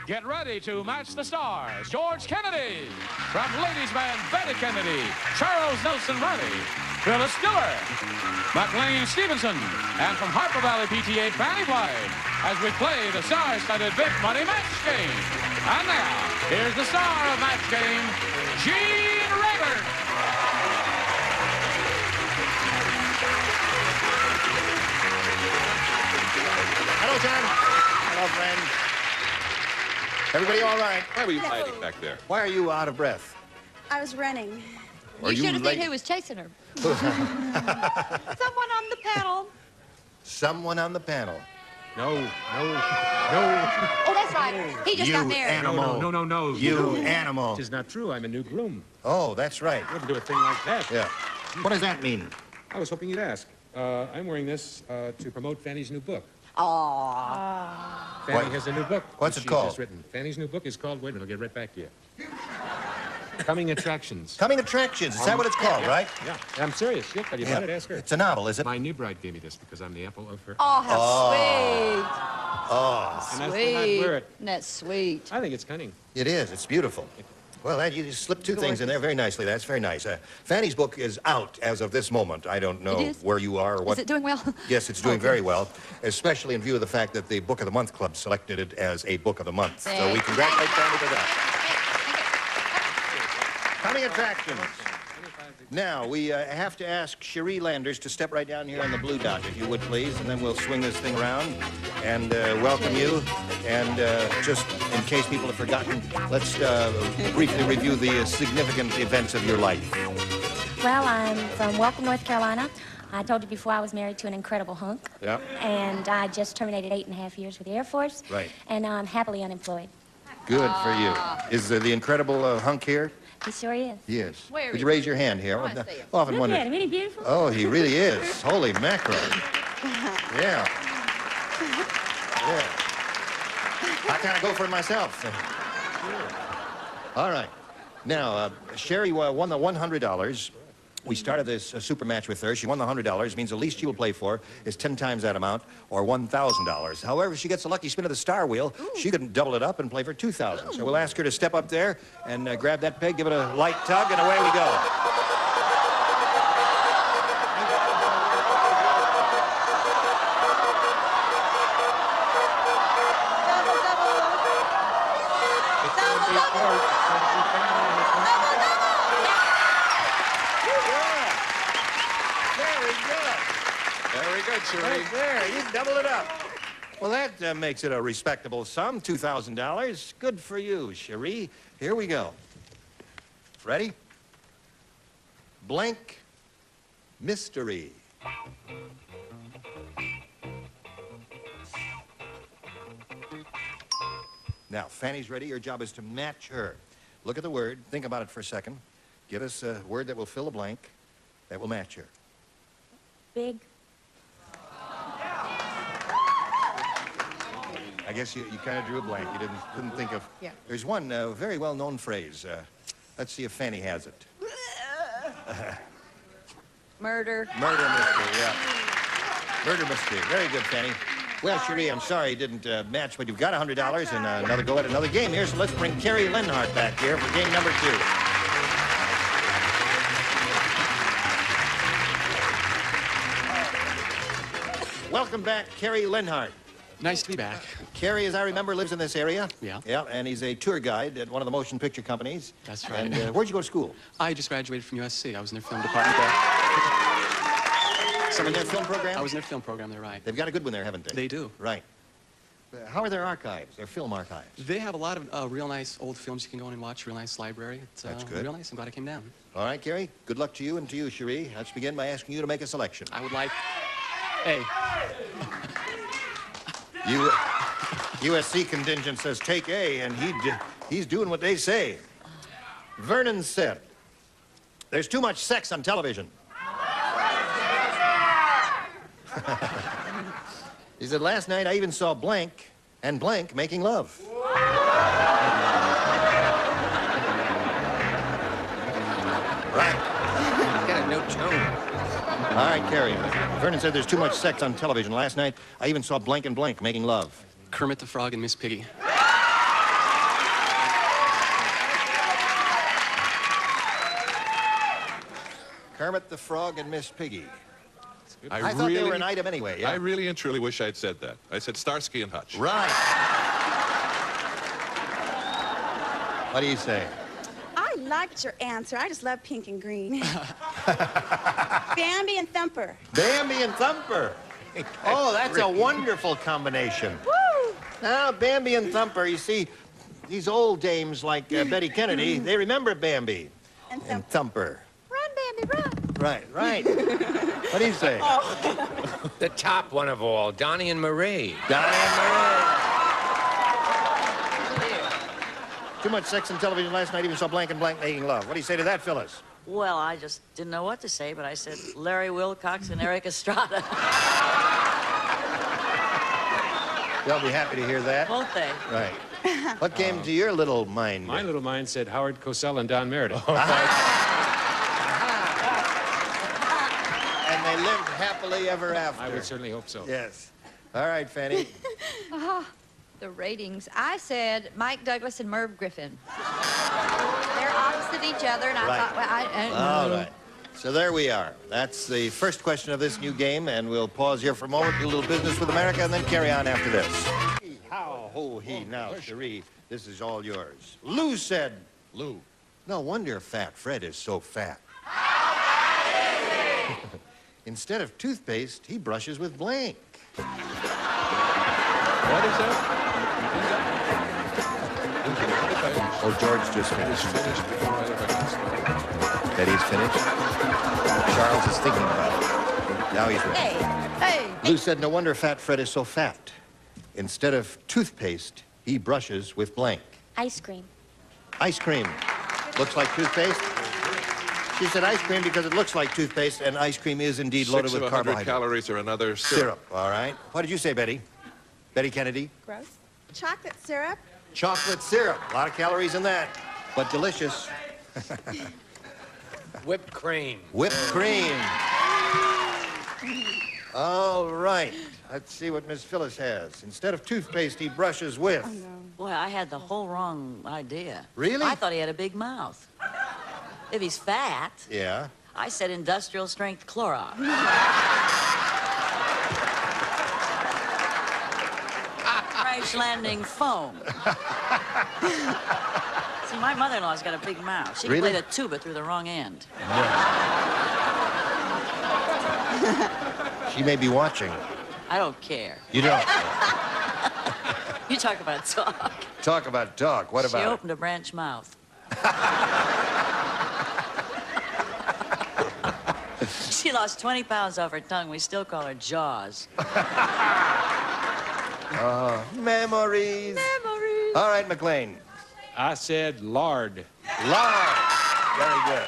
Get ready to match the stars. George Kennedy. From Ladies Band, Betty Kennedy. Charles Nelson Riley. Phyllis Diller. McLean Stevenson. And from Harper Valley PTA, Fanny Blythe. As we play the star-studded Big Money Match Game. And now, here's the star of Match Game, Gene Rayburn. Hello, John. Hello, friend. Everybody all right? Why were you hiding back there? Why are you out of breath? I was running. Are You should have late? seen who was chasing her. Someone on the panel. Someone on the panel. No. Oh, that's right. He just got married. Animal. No. You animal. It is not true. I'm a new groom. Oh, that's right. I wouldn't do a thing like that. Yeah. What does that mean? I was hoping you'd ask. I'm wearing this to promote Fanny's new book. Aww. Fanny What? has a new book. What's which it she's called? just written. Fanny's new book is called, wait a minute, I'll get right back to you. Coming Attractions. Coming Attractions. Is that what it's called, right? Yeah, I'm serious. Look, have you bought it? Ask her. It's a novel, is it? My new bride gave me this because I'm the apple of her. Oh, how Oh, sweet. And I thought I'd wear it. Isn't that sweet? I think it's cunning. it is. It's beautiful. Well, you just slipped two things in there very nicely. That's very nice. Fanny's book is out as of this moment. I don't know It is? where you are or what. Is it doing well? Yes, it's doing Okay. very well, especially in view of the fact that the Book of the Month Club selected it as a Book of the Month. So we Thank you. congratulate Fanny for that. Coming Attractions. Now, we have to ask Cherie Landers to step right down here on the blue dot, if you would, please, and then we'll swing this thing around and welcome you. And just in case people have forgotten, let's briefly review the significant events of your life. Well, I'm from Welcome, North Carolina. I told you before I was married to an incredible hunk. Yeah. And I just terminated 8.5 years with the Air Force. Right. And I'm happily unemployed. Good for you. Is the incredible hunk here? He sure is. Yes. Where Would is you raise your hand here? I wanna see him. Often Look wondered. at him, isn't he beautiful? Oh, he really is. Holy mackerel. Yeah. Yeah. I kind of go for it myself. All right. Now, Sherry won the $100. We started this super match with her. She won the $100. Means the least she will play for is 10 times that amount, or $1,000. However, if she gets a lucky spin of the star wheel, she can double it up and play for $2,000. So we'll ask her to step up there and grab that peg, give it a light tug, and away we go. Very good, Cherie. Right there, you double it up. Well, that makes it a respectable sum, $2,000. Good for you, Cherie. Here we go. Ready? Blank mystery. Now, Fanny's ready. Your job is to match her. Look at the word. Think about it for a second. Give us a word that will fill a blank that will match her. Big. I guess you kind of drew a blank. You couldn't think of... Yeah. There's one very well-known phrase. Let's see if Fanny has it. Murder. Murder mystery, yeah. Murder mystery. Very good, Fanny. Well, Cherie, I'm sorry you didn't match, but you've got $100 and another go at another game here. So let's bring Carrie Lenhart back here for game number 2. Welcome back, Carrie Lenhart. Nice to be back. Carrie, as I remember, lives in this area. Yeah. Yeah, and he's a tour guide at one of the motion picture companies. That's right. And where'd you go to school? I just graduated from USC. I was in their film department there. In their film program? I was in their film program there, right. They've got a good one there, haven't they? They do. Right. How are their archives, their film archives? They have a lot of real nice old films you can go in and watch, real nice library. It's That's good. real nice. I'm glad I came down. All right, Carrie, good luck to you and to you, Cherie. Let's begin by asking you to make a selection. I would like... Hey, USC contingent says take A, and he's doing what they say. Vernon said, there's too much sex on television. He said, last night I even saw blank and blank making love. Right. got a no tone. All right, Carrie. Vernon said there's too much sex on television. Last night I even saw blank and blank making love. Kermit the Frog and Miss Piggy. Kermit the Frog and Miss Piggy. I thought they really- were an item anyway, yeah. I really and truly wish I'd said that. I said Starsky and Hutch. Right. What do you say? I liked your answer. I just love pink and green. Bambi and Thumper. Bambi and Thumper. Oh, that's a wonderful combination. Woo! Now, Bambi and Thumper, you see, these old dames like Betty Kennedy, they remember Bambi and Thumper. Run, Bambi, run. Right. What do you say? The top one of all, Donnie and Marie. Donnie and Marie. Too much sex and television last night, even saw Blank and Blank making love. What do you say to that, Phyllis? Well, I just didn't know what to say, but I said Larry Wilcox and Eric Estrada. They'll be happy to hear that. Won't they? Right. What came to your little mind? My little mind said Howard Cosell and Don Meredith. And they lived happily ever after. I would certainly hope so. Yes. All right, Fanny. The ratings. I said Mike Douglas and Merv Griffin. They're opposite each other, and I Right. thought, well, I All right. So there we are. That's the first question of this new game, and we'll pause here for a moment, do a little business with America, and then carry on after this. How, ho, he, now, Cherie, this is all yours. Lou said, Lou. no wonder Fat Fred is so fat. Instead of toothpaste, he brushes with blank. What is that? Oh, George just It's finished. finished before I ever got started. Betty's finished. Charles is thinking about it. Now he's ready. Hey, Lou said, no wonder Fat Fred is so fat. Instead of toothpaste, he brushes with blank. Ice cream. Ice cream. Looks like toothpaste. She said ice cream because it looks like toothpaste, and ice cream is indeed loaded 6 with of 100 carbohydrates. calories or another Syrup, all right. What did you say, Betty? Betty Kennedy? Gross. Chocolate syrup. Chocolate syrup. A lot of calories in that, but delicious. Whipped cream. Whipped cream. All right. Let's see what Miss Phyllis has. Instead of toothpaste, he brushes with. Boy, I had the whole wrong idea. Really? I thought he had a big mouth. If he's fat, Yeah. I said industrial strength Clorox. Crash landing foam. See, my mother-in-law's got a big mouth. She can Really? play the tuba through the wrong end. She may be watching. I don't care. You don't. You talk about talk. Talk about talk. What She about it? opened a branch mouth. She lost 20 pounds off her tongue. We still call her Jaws. Memories. memories. All right, McLean. I said lard. Lard. Very good.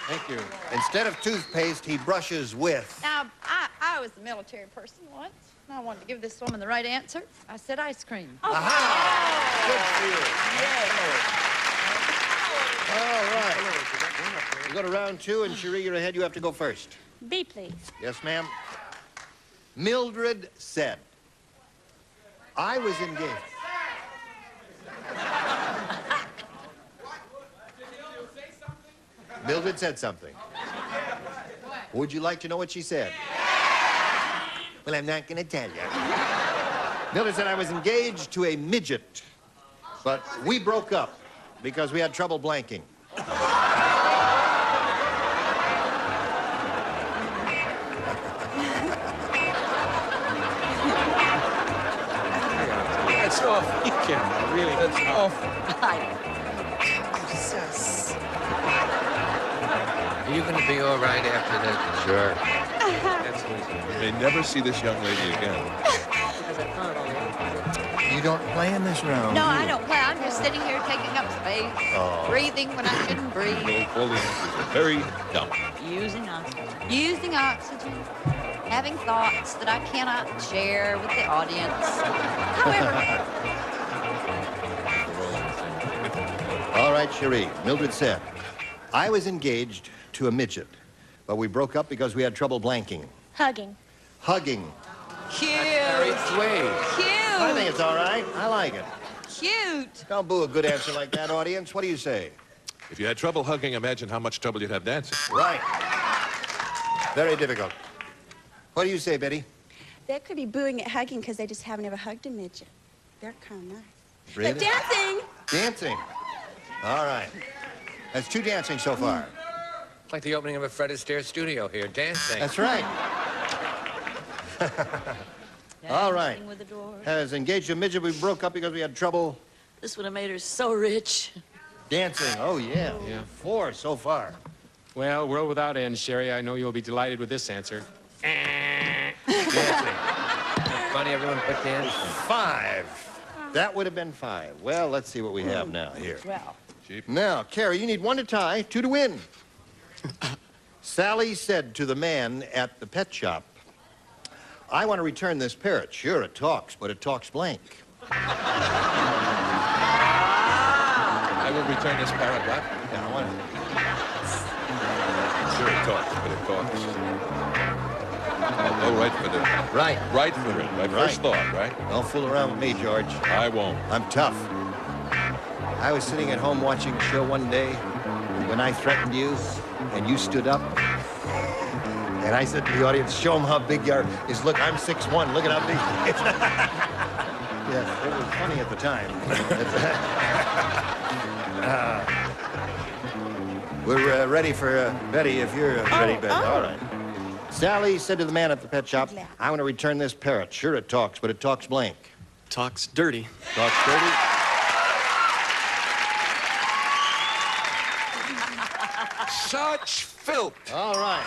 Thank you. Instead of toothpaste, he brushes with. Now, I was a military person once, and I wanted to give this woman the right answer. I said ice cream. Aha! Good for you. All right. We go to round 2, and Cherie, you're ahead. You have to go first. B, please. Yes, ma'am. Mildred said, I was engaged. Mildred said something. Would you like to know what she said? Well, I'm not going to tell you. Mildred said I was engaged to a midget, but we broke up because we had trouble blanking. That's awful. You can't. Really, that's awful. Are you going to be all right after that? Sure. You may never see this young lady again. You don't play in this round. No, do I you? don't play. I'm just sitting here taking up space, breathing when I shouldn't breathe, No, all the answers are very dumb. Using oxygen. using oxygen, having thoughts that I cannot share with the audience. However, All right, Cherie. Mildred said, I was engaged to a midget, but we broke up because we had trouble blanking. Hugging. Hugging. cute, Very sweet. I think cute, it's all right. I like it. cute. Don't boo a good answer like that, audience. What do you say? If you had trouble hugging, imagine how much trouble you'd have dancing. Right. Very difficult. What do you say, Betty? They could be booing at hugging because they just haven't ever hugged a midget. They're kind of nice. Really? But dancing! Dancing. All right. That's 2 dancing so far. It's like the opening of a Fred Astaire studio here, dancing. That's right. All right. Dancing with the dwarf. Has engaged a midget. We broke up because we had trouble. This would have made her so rich. Dancing. Oh, yeah. Yeah. 4 so far. Well, world without end, Sherry. I know you'll be delighted with this answer. Dancing. Funny everyone put dancing. 5. That would have been 5. Well, let's see what we have now here. Well. Now, Carrie, you need 1 to tie, 2 to win. Sally said to the man at the pet shop, I want to return this parrot. Sure, it talks, but it talks blank. I will return this parrot, what? Yeah, I want Sure, it talks, but it talks. I'll go right for the... Right. Right for it. My first thought, right? Don't fool around with me, George. I won't. I'm tough. I was sitting at home watching a show one day when I threatened you, and you stood up. And I said to the audience, show them how big you are. Look, I'm 6'1". Look at how big he is. Yes, it was funny at the time. We're ready for Betty, if you're ready, Betty. All right. Sally said to the man at the pet shop, I want to return this parrot. Sure, it talks, but it talks blank. Talks dirty. Talks dirty. Such filth. All right.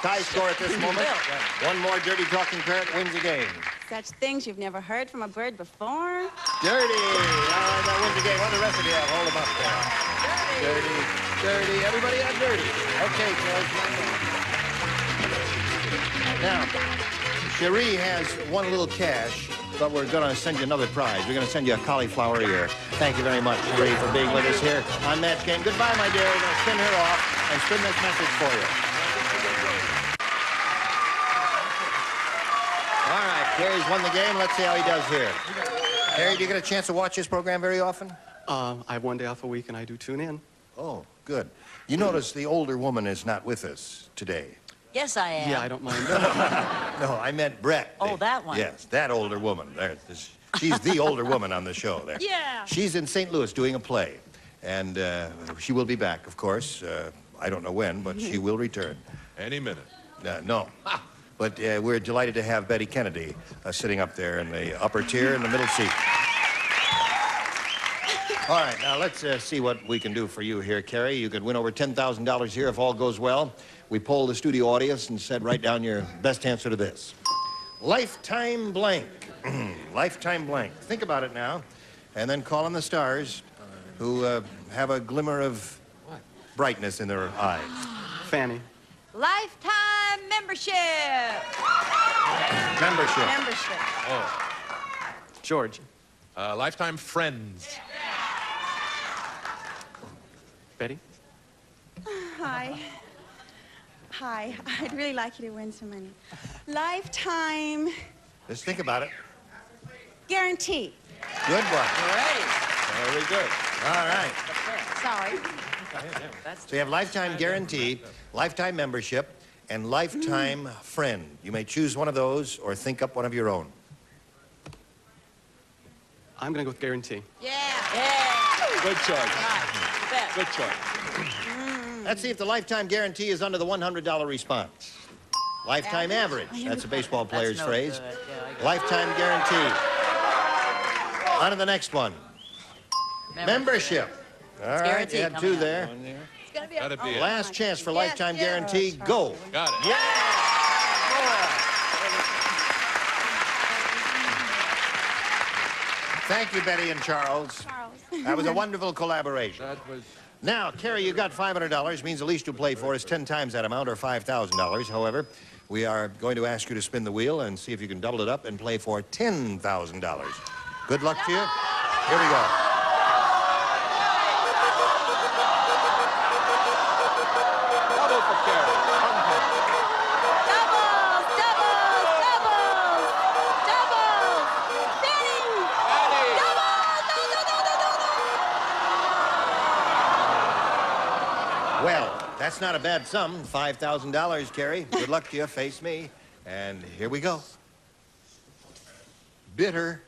Tie score at this moment. 1 more dirty talking parrot wins the game. Such things you've never heard from a bird before. Dirty. All right, that wins the game. What do the rest of you have? Hold them up there. Dirty. Dirty. Everybody have dirty. Okay, George. Now, Cherie has 1 little cash, but we're going to send you another prize. We're going to send you a cauliflower ear. Thank you very much, Cherie, for being with us here on Match Game. Goodbye, my dear. We're going to spin her off and spin this message for you. All right, Carrie's won the game. Let's see how he does here. Carrie, do you get a chance to watch this program very often? I have 1 day off a week, and I do tune in. Oh, good. You notice the older woman is not with us today. Yes, I am. Yeah, I don't mind. No, I meant Brett. Oh, that one. Yes, that older woman. There, she's the older woman on the show there. Yeah. She's in St. Louis doing a play, and she will be back, of course. I don't know when, but she will return. Any minute. No. But we're delighted to have Betty Kennedy sitting up there in the upper tier in the middle seat. All right, now let's see what we can do for you here, Carrie. You could win over $10,000 here if all goes well. We polled the studio audience and said, write down your best answer to this. Lifetime blank. Lifetime blank. Think about it now, and then call on the stars who have a glimmer of brightness in their eyes. Fanny. Lifetime membership. Membership. Membership. Oh. George. Lifetime friends. Betty. Hi. Hi. I'd really like you to win some money. Lifetime Just think about it. guarantee. Good one. Great. Very good. All right. Sorry. So you have lifetime guarantee, lifetime membership, and lifetime friend. You may choose one of those or think up one of your own. I'm going to go with guarantee. Yeah. Good choice. Best. Good choice. Let's see if the lifetime guarantee is under the $100 response. Lifetime average. That's a baseball player's no phrase. good. Yeah, I got it. Lifetime guarantee. On to the next one. Membership. All right, guarantee you had coming 2 up. there. It's gonna be Gotta be it. Last chance for Yes, lifetime yes. guarantee. Go. Got it. Yeah! Thank you, Betty and Charles. That was a wonderful collaboration. That was... Now, Carrie, you got $500, means the least you'll play for is 10 times that amount, or $5,000. However, we are going to ask you to spin the wheel and see if you can double it up and play for $10,000. Good luck to you. Here we go. Double for Carrie. Doubles, doubles, doubles, doubles. Betty. Doubles, double. Well, That's not a bad sum. $5,000, Carrie. Good luck to you. Face me. And here we go. Bitter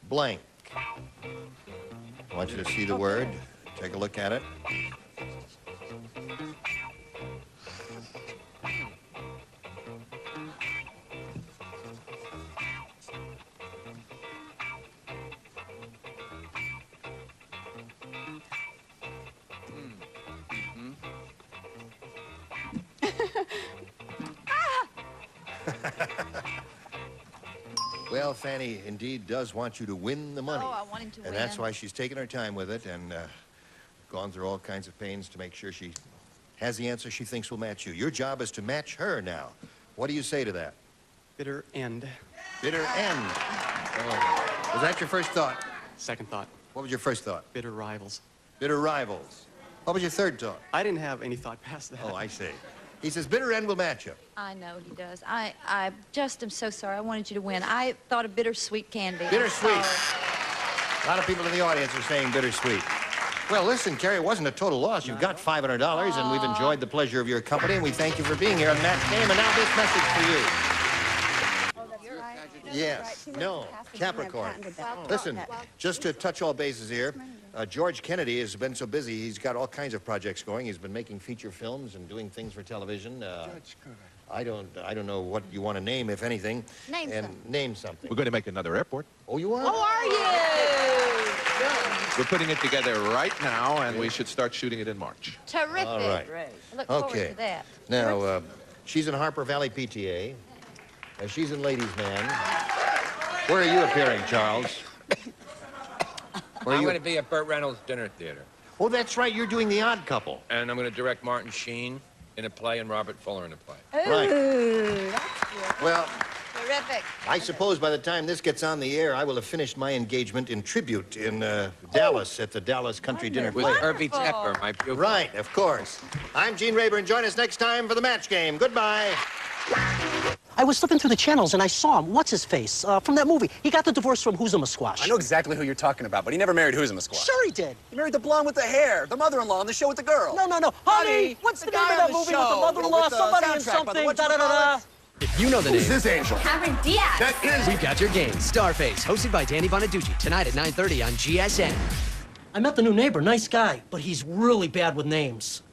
blank. I want you to see the word. Take a look at it. Well, Fanny indeed does want you to win the money. Oh, I want him to win. And that's why she's taken her time with it and gone through all kinds of pains to make sure she has the answer she thinks will match you. Your job is to match her now. What do you say to that? Bitter end. Bitter end. Oh. Was that your first thought? Second thought. What was your first thought? Bitter rivals. Bitter rivals. What was your third thought? I didn't have any thought past that. Oh, I see. He says bitter end will match you. I know he does. I just am so sorry. I wanted you to win. I thought of bittersweet candy. Bittersweet. I'm sorry. A lot of people in the audience are saying bittersweet. Well, listen, Carrie, it wasn't a total loss. You've got $500, and we've enjoyed the pleasure of your company, and we thank you for being here on Match Game. And now this message for you. Yes. No. Capricorn. Listen, just to touch all bases here, George Kennedy has been so busy, he's got all kinds of projects going. He's been making feature films and doing things for television. I don't know what you want to name, if anything. Name something. We're going to make another airport. Oh, you are? How are you? We're putting it together right now, and we should start shooting it in March. Terrific. All right. I look forward to that. Now, she's in Harper Valley PTA. She's in Ladies' Man. Where are you appearing, Charles? I'm going to be at Burt Reynolds' Dinner Theater. Oh, that's right. You're doing The Odd Couple. And I'm going to direct Martin Sheen in a play and Robert Fuller in a play. Right. Ooh, that's good. Well, Terrific. I suppose by the time this gets on the air, I will have finished my engagement in tribute in Dallas at the Dallas Country Dinner With Play. Herbie Tepper, my beautiful. Right, of course. I'm Gene Rayburn. Join us next time for the Match Game. Goodbye. I was flipping through the channels and I saw him. What's his face? From that movie. He got the divorce from Who's a Musquash. I know exactly who you're talking about, but he never married Who's a Musquash. Sure he did. He married the blonde with the hair, the mother-in-law on the show with the girl. No. Honey, what's the name of that movie with the mother-in-law? Somebody and something. Da-da-da-da. If you know the name. Who's this angel? Cameron Diaz. That is. We've got your game. Starface, hosted by Danny Bonaducci, tonight at 9:30 on GSN. I met the new neighbor. Nice guy, but he's really bad with names.